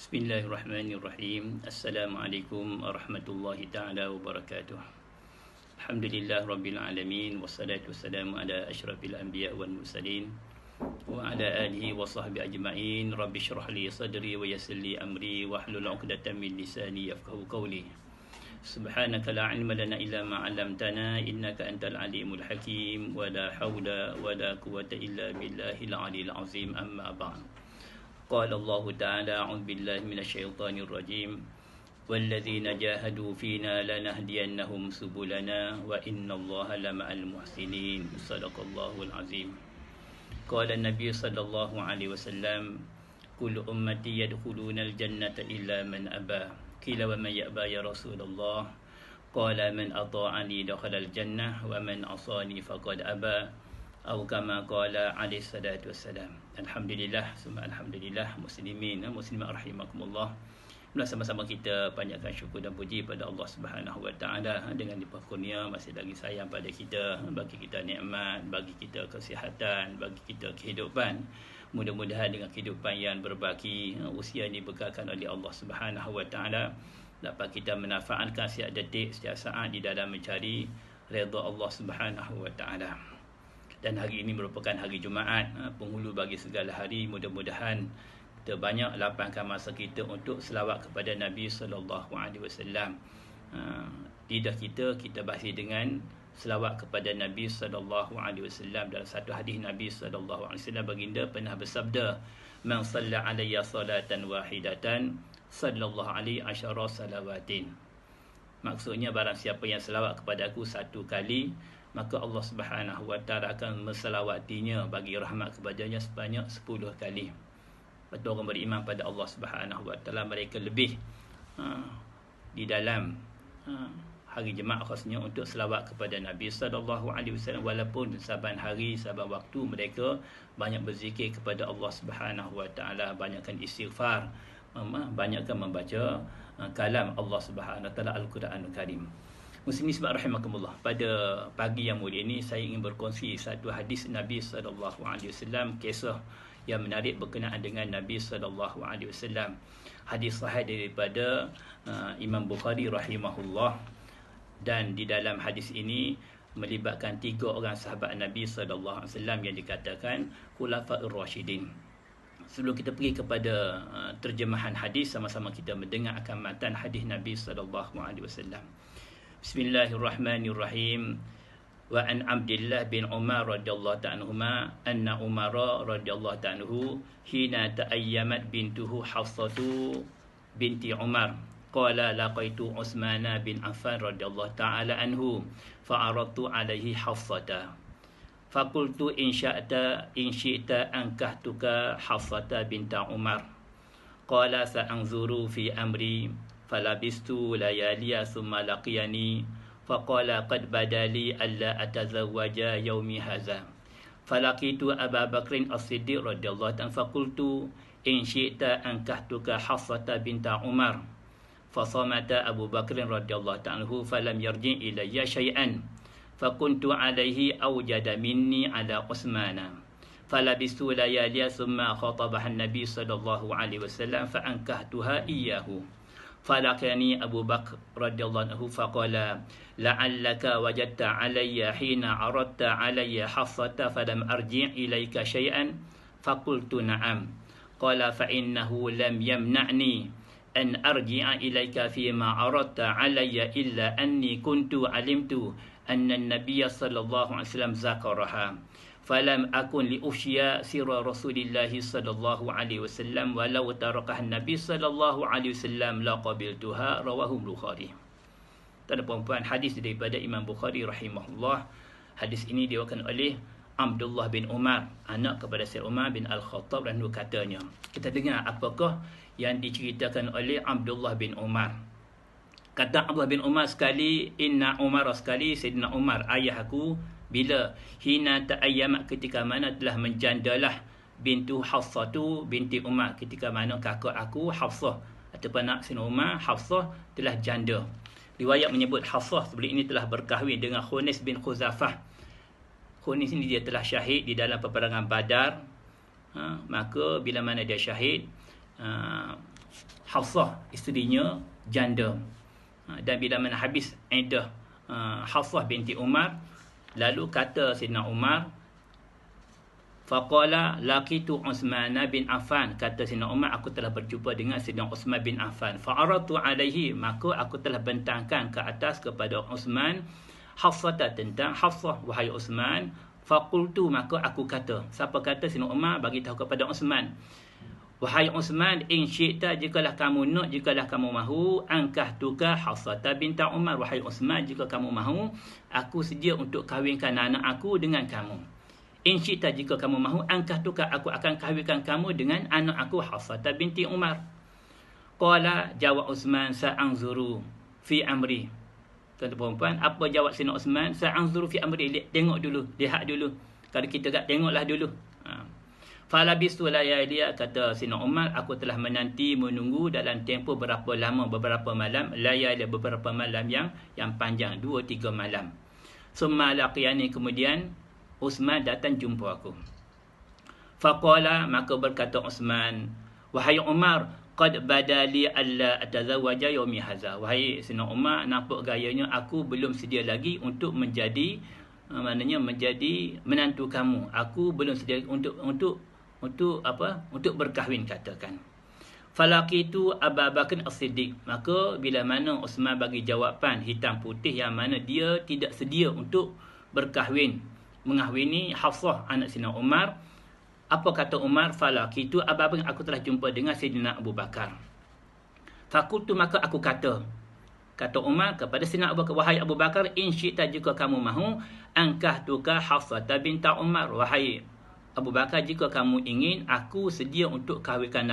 Bismillahirrahmanirrahim. Assalamualaikum warahmatullahi ta'ala wabarakatuh. Alhamdulillah Rabbil Alamin. Wassalatu wassalamu ala ashrafil anbiya wal mursalin wa ala alihi wa sahbihi ajma'in. Rabbi syrah li sadri wa yassir li amri wahlul 'uqdatam min lisani yafqahu qawli. Subhanaka la ilma lana illa ma 'allamtana innaka antal alimul hakim. Wa la hawla wa la quwwata illa billahil aliyyil azim. Amma ba'd. قال الله تعالى أعوذ بالله من الشيطان الرجيم والذين جاهدوا فينا لنهدينهم سبلنا وإن الله لمع المحسنين صدق الله العظيم. قال النبي صلى الله عليه وسلم كل أمتي يدخلون الجنة إلا من أبى قيل ومن يأبى يا رسول الله قال من أطاعني دخل الجنة ومن عصاني فقد أبى atau kama qala alaihi salatu wassalam. Alhamdulillah, summa alhamdulillah, muslimin muslimat rahimakumullah. Sama-sama kita panjatkan syukur dan puji pada Allah Subhanahu wa taala dengan limpah kurnia masih lagi sayang pada kita, bagi kita nikmat, bagi kita kesihatan, bagi kita kehidupan. Mudah-mudahan dengan kehidupan yang berbaki, usia ini diberkahkan oleh Allah Subhanahu wa taala, dapat kita manfaatkan setiap detik, setiap saat di dalam mencari redha Allah Subhanahu wa taala. Dan hari ini merupakan hari Jumaat, penghulu bagi segala hari. Mudah-mudahan kita banyak lapangkan masa kita untuk selawat kepada Nabi sallallahu alaihi wasallam. Lidah kita basi dengan selawat kepada Nabi sallallahu alaihi wasallam. Dalam satu hadis Nabi sallallahu alaihi wasallam baginda pernah bersabda, "Man shalla alayya salatan wahidatan sallallahu alaihi asyara salawatin." Maksudnya barang siapa yang selawat kepada aku satu kali, maka Allah Subhanahu wa taala akan menselawatinya, bagi rahmat kepadanya sebanyak 10 kali. Betul orang beriman pada Allah Subhanahu wa taala, mereka lebih di dalam hari Jumaat khasnya untuk selawat kepada Nabi sallallahu alaihi wasallam, walaupun saban hari saban waktu mereka banyak berzikir kepada Allah Subhanahu wa taala, banyakkan istighfar, banyakkan membaca kalam Allah Subhanahu wa taala Al-Quranul Karim. Muslimin sebab rahimakumullah, pada pagi yang mulia ini saya ingin berkongsi satu hadis Nabi sallallahu alaihi wasallam, kisah yang menarik berkenaan dengan Nabi sallallahu alaihi wasallam. Hadis sahih daripada Imam Bukhari rahimahullah, dan di dalam hadis ini melibatkan 3 orang sahabat Nabi sallallahu alaihi wasallam yang dikatakan khulafaur rasyidin. Sebelum kita pergi kepada terjemahan hadis, sama-sama kita mendengar akan matan hadis Nabi sallallahu alaihi wasallam. Bismillahirrahmanirrahim. Wa an Abdullah bin Umar radhiyallahu ta'ala anhuma anna Umar radhiyallahu ta'ala anhu hina ta'ayyamat bintuhu Hafsatu binti Umar qala laqaitu Utsman bin Affan radhiyallahu ta'ala anhu fa'aradtu alaihi Hafsata faqultu in syi'ta ankahtuka Hafsata binta Umar qala sa'anzuru fi amri falabistu layaliya thumma laqiyani faqala qad badali alla atazawwaja yaumi hadza falaqitu Aba Bakrin As-Siddiq radhiyallahu anhu faqultu in syi'ta ankahtuka Hafsata binta Umar fasamata Abu Bakrin radhiyallahu anhu falam yarji ilayya syai'an fakuntu alaihi awjada minni ala Utsmana falabistu layaliya thumma khatabaha an-nabi sallallahu alaihi wasallam fa ankahtuha iyyahu falakani Abu Bakr radhiyallahu anhu faqala la'allaka wajadta alayya hina aradta alayya Hafsata falam arji' ilayka syai'an faqultu na'am qala fa innahu lam yamna'ni an arji'a ilayka fima aradta alayya illa anni kuntu alimtu anna an-nabiyya sallallahu alaihi wasallam zakaraha falam akun li ufshiya sirra Rasulillah sallallahu alaihi wasallam walau tarakaha Nabi sallallahu alaihi wasallam la qabiltuha, rawahu Bukhari. Tuan-tuan dan puan, hadis daripada Imam Bukhari rahimahullah. Hadis ini diwakilkan oleh Abdullah bin Umar, anak kepada Sayyid Umar bin Al-Khattab, dan katanya, kita dengar apakah yang diceritakan oleh Abdullah bin Umar. Kata Abdullah bin Umar sekali, inna Umar sekali, Sayyidina Umar ayah aku, bila hina ta'ayyamat, ketika mana telah menjandalah bintu Hafsatu binti Umar, ketika mana kakak aku Hafsah ataupun anak Sayyidina Umar Hafsah telah janda. Riwayat menyebut Hafsah sebelum ini telah berkahwin dengan Khunis bin Khuzafah. Khunis ini dia telah syahid di dalam peperangan Badar. Maka bila mana dia syahid, Hafsah isterinya janda. Dan bila mana habis iddah Hafsah binti Umar, lalu kata Sayyidina Umar, faqala laqitu Uthman bin Affan, kata Sayyidina Umar, aku telah berjumpa dengan Sayyidina Uthman bin Affan, fa'aratu alaihi, maka aku telah bentangkan ke atas kepada Uthman Hafsah, tentang Hafsah, wahai Uthman, faqultu, maka aku kata, siapa kata? Sayyidina Umar bagi tahu kepada Uthman, wahai Uthman, in syi'ta, jikalah kamu nak, jikalah kamu mahu, ankahtuka Hafsah binta Umar, wahai Uthman, jika kamu mahu, aku sedia untuk kahwinkan anak aku dengan kamu. In syi'ta, jika kamu mahu, ankahtuka, aku akan kahwinkan kamu dengan anak aku Hafsah binti Umar. Qala, jawab Uthman, sa'anzuru fi amri. Tuan-tuan perempuan, apa jawab Sayyidina Uthman? Sa'anzuru fi amri, tengok dulu, lihat dulu. Kalau kita tak tengoklah dulu. Falabistu layaliya, kata Sayyidina Umar, aku telah menanti, menunggu dalam tempoh berapa lama, beberapa malam, layaliya, beberapa malam yang panjang, 2-3 malam. Summa laqiyani, kemudian Uthman datang jumpa aku. Faqala, maka berkata Uthman, wahai Umar, qad badali alla atazawwaja yaumi hadza, wahai Sayyidina Umar, nampak gayanya aku belum sedia lagi untuk menjadi menjadi menantu kamu. Aku belum sedia untuk berkahwin, katakan. Falaqitu Abu Bakar As-Siddiq, maka bila mana Uthman bagi jawapan hitam putih yang mana dia tidak sedia untuk mengahwini Hafsah anak Sayyidina Umar, apa kata Umar? Falaqitu Abu Bakar, aku telah jumpa dengan Sayyidina Abu Bakar. Fakultu, maka aku kata Umar kepada Sayyidina Abu Bakar, wahai Abu Bakar, in syi'ta, jika kamu mahu, ankahtuka Hafsah binta Umar, wahai Abu Bakar, jika kamu ingin, aku sedia untuk kahwinkan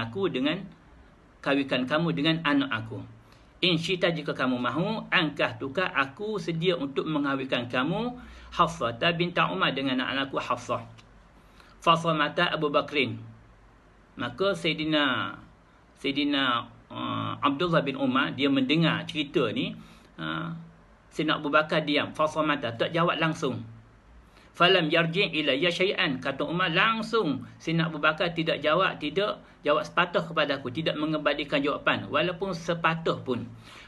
kamu dengan anak aku. In syi'ta, jika kamu mahu, ankahtuka, aku sedia untuk mengahwinkan kamu Hafsah binta Umar dengan anak aku Hafsah. Fasamata Abu Bakrin, maka Sayyidina Abdullah bin Umar, dia mendengar cerita ni. Sayyidina Abu Bakar diam. Fasamata, tak jawab langsung. Falam yarji' ilayya syai'an, kata Umar, langsung Sayyidina Abu Bakar tidak jawab sepatah kepada aku, tidak mengembalikan jawapan walaupun sepatah pun.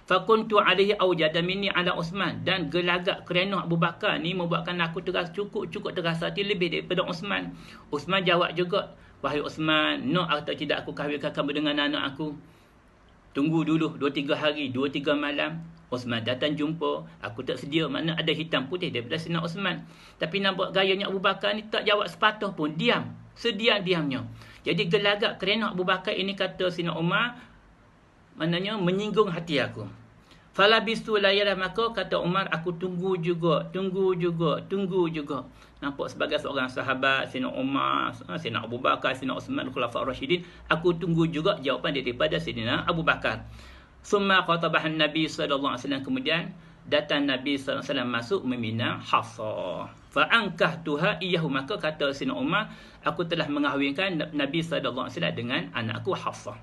Fakuntu alaihi awjada minni ala Uthman, dan gelagak kerana Abu Bakar ni membuatkan aku cukup terasa hati lebih daripada Uthman. Uthman jawab juga, wahai Uthman, nak atau tidak aku kahwinkan kamu dengan anak aku? Tunggu dulu 2-3 hari, 2-3 malam. Uthman datang jumpa, aku tak sedia, mana ada hitam putih daripada Sayyidina Uthman. Tapi nampak gayanya Abu Bakar ni tak jawab sepatah pun, diam, sediam-diamnya. Jadi gelagak kerana Abu Bakar ini, kata Sayyidina Umar, maknanya menyinggung hati aku. Falabistu layala, maka kata Umar, aku tunggu juga. Nampak sebagai seorang sahabat Sayyidina Umar, Sayyidina Abu Bakar, Sayyidina Uthman, Khulafaur Rasyidin, aku tunggu juga jawapan daripada Sayyidina Abu Bakar. Summa khatabahan Nabi sallallahu alaihi wasallam, kemudian datang Nabi sallallahu alaihi wasallam masuk meminang Hafsah. Fa ankahtuha iyyahu, maka kata Sayyidina Umar, aku telah mengahwinkan Nabi sallallahu alaihi wasallam dengan anakku Hafsah.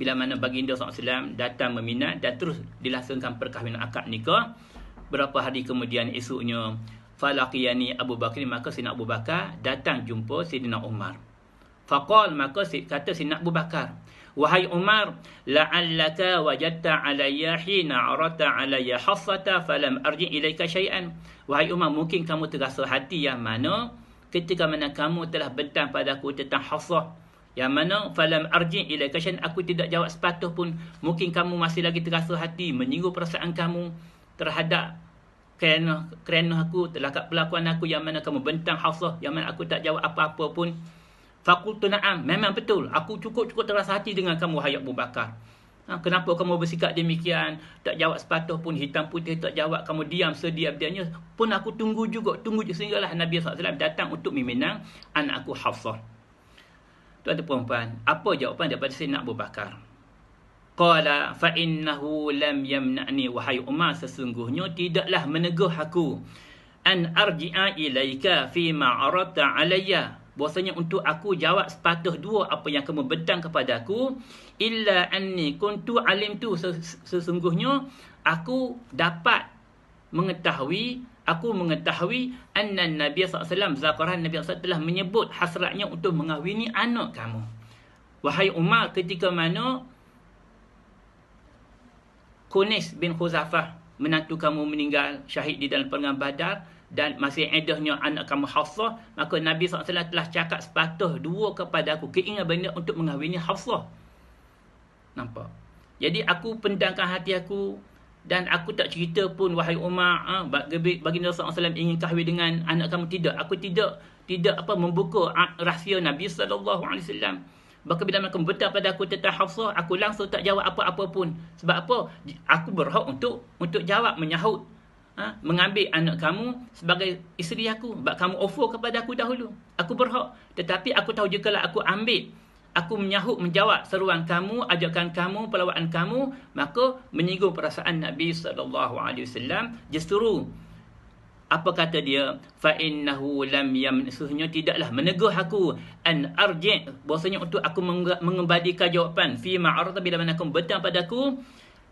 Bila mana baginda sallallahu alaihi wasallam datang meminang dan terus dilaksanakan perkahwinan akad nikah, berapa hari kemudian esoknya, falaqiyani Abu Bakar, maka Sayyidina Abu Bakar datang jumpa Sayyidina Umar. Faqal, maka kata Sayyidina Abu Bakar, wahai Umar, la'allaka wajadta alayya hina arata alayya Hafsata falam arji ilaika syai'an. Wahai Umar, mungkin kamu terasa hati yang mana ketika mana kamu telah bentang padaku tentang Hafsah, yang mana falam arji ilaika syai'an, aku tidak jawab sepatah pun. Mungkin kamu masih lagi terasa hati, menyinggung perasaan kamu terhadap kerana aku, terhadap perlakuan aku, yang mana kamu bentang Hafsah, yang mana aku tak jawab apa-apa pun. Fakultu na'am, memang betul, aku cukup terasa hati dengan kamu, wahai Abu Bakar. Kenapa kamu bersikap demikian? Tak jawab sepatah pun, hitam putih tak jawab, kamu diam sediam-diamnya pun aku tunggu juga sehinggalah Nabi SAW datang untuk meminang anak aku Hafsah. Tuan-tuan perempuan, apa jawapan daripada Sayyidina Abu Bakar? Qala fa innahu lam yamna'ni, wahai Umar, sesungguhnya tidaklah meneguh aku, an arji'a ilaika fi ma aradta alayya, bahwasanya untuk aku jawab sepatah dua apa yang kamu bentang kepada aku, illa anni kuntu alimtu, sesungguhnya aku mengetahui anna Nabi SAW zakaran, Nabi SAW telah menyebut hasratnya untuk mengahwini anak kamu. wahai Umar, ketika mana Kunis bin Khuzafah, menantu kamu meninggal syahid di dalam perang Badar, dan masih idahnya anak kamu Hafsah, maka Nabi SAW telah cakap sepatah dua kepada aku, keinginan baginda untuk mengahwini Hafsah. Nampak? Jadi aku pendangkan hati aku, dan aku tak cerita pun, wahai Umar, baginda SAW ingin kahwin dengan anak kamu. Tidak, aku tidak membuka rahsia Nabi SAW. Bahkan bila mereka bertanya pada aku tentang Hafsah, aku langsung tak jawab apa-apa pun. Sebab apa? Aku berhak untuk jawab, menyahut, mengambil anak kamu sebagai isteri aku. Sebab kamu offer kepada aku dahulu. Aku berhak. Tetapi aku tahu jikalau aku ambil, aku menyahut, menjawab seruan kamu, ajakan kamu, pelawaan kamu, maka menyinggung perasaan Nabi SAW. Justru apa kata dia? Fa innahu lam yamsuhnya, tidaklah menegur aku an arji', bahasanya untuk aku mengembalikan jawapan fi ma'arata, bila mana kamu bertanya padaku,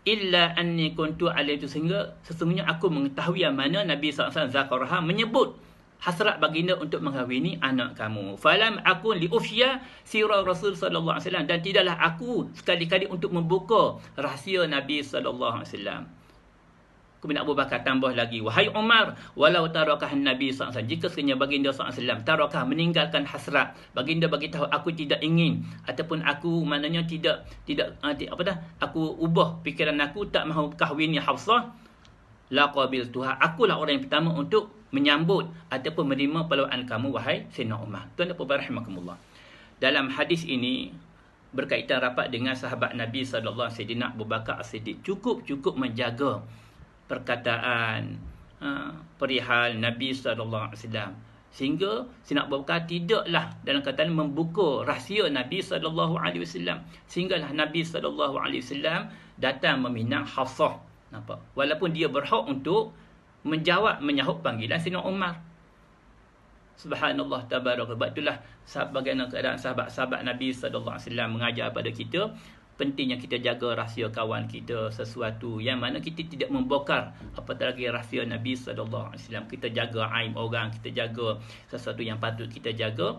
illa anni kuntu alaitu, sehingga sesungguhnya aku mengetahui yang mana Nabi SAW zakarha, menyebut hasrat baginda untuk mengahwini anak kamu. Falam akun li ufsya sirah Rasul sallallahu alaihi wasallam, dan tidaklah aku sekali-kali untuk membuka rahsia Nabi sallallahu alaihi wasallam. Kemudian Abu Bakar tambah lagi, wahai Umar, walau tarakah Nabi SAW, jika sekiranya baginda SAW tarakah, meninggalkan hasrat, baginda bagi tahu aku tidak ingin, ataupun aku maknanya tidak aku ubah fikiran aku, tak mahu kahwini Hafsah, la qabiltuha, akulah orang yang pertama untuk menyambut ataupun menerima pelawaan kamu, wahai Sayyidina Umar. Tuan dan puan rahimakumullah. Dalam hadis ini berkaitan rapat dengan sahabat Nabi SAW, Sayyidina Abu Bakar As-Siddiq, cukup menjaga perkataan perihal Nabi SAW, sehingga Sayyidina Abu Bakar tidaklah dalam kataan membuka rahsia Nabi SAW, sehinggalah Nabi SAW datang meminang Hafsah. Nampak? Walaupun dia berhak untuk menyahut panggilan Sayyidina Umar. Subhanallah, tabarak. Sebab itulah bagaimana keadaan sahabat-sahabat Nabi SAW mengajar pada kita, pentingnya kita jaga rahsia kawan kita, sesuatu yang mana kita tidak membongkar, apatah lagi rahsia Nabi SAW. Kita jaga aib orang, kita jaga sesuatu yang patut kita jaga,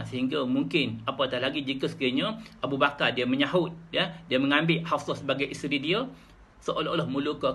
sehingga mungkin apatah lagi jika sekiranya Abu Bakar dia menyahut, dia mengambil Hafsah sebagai isteri dia, seolah-olah meluka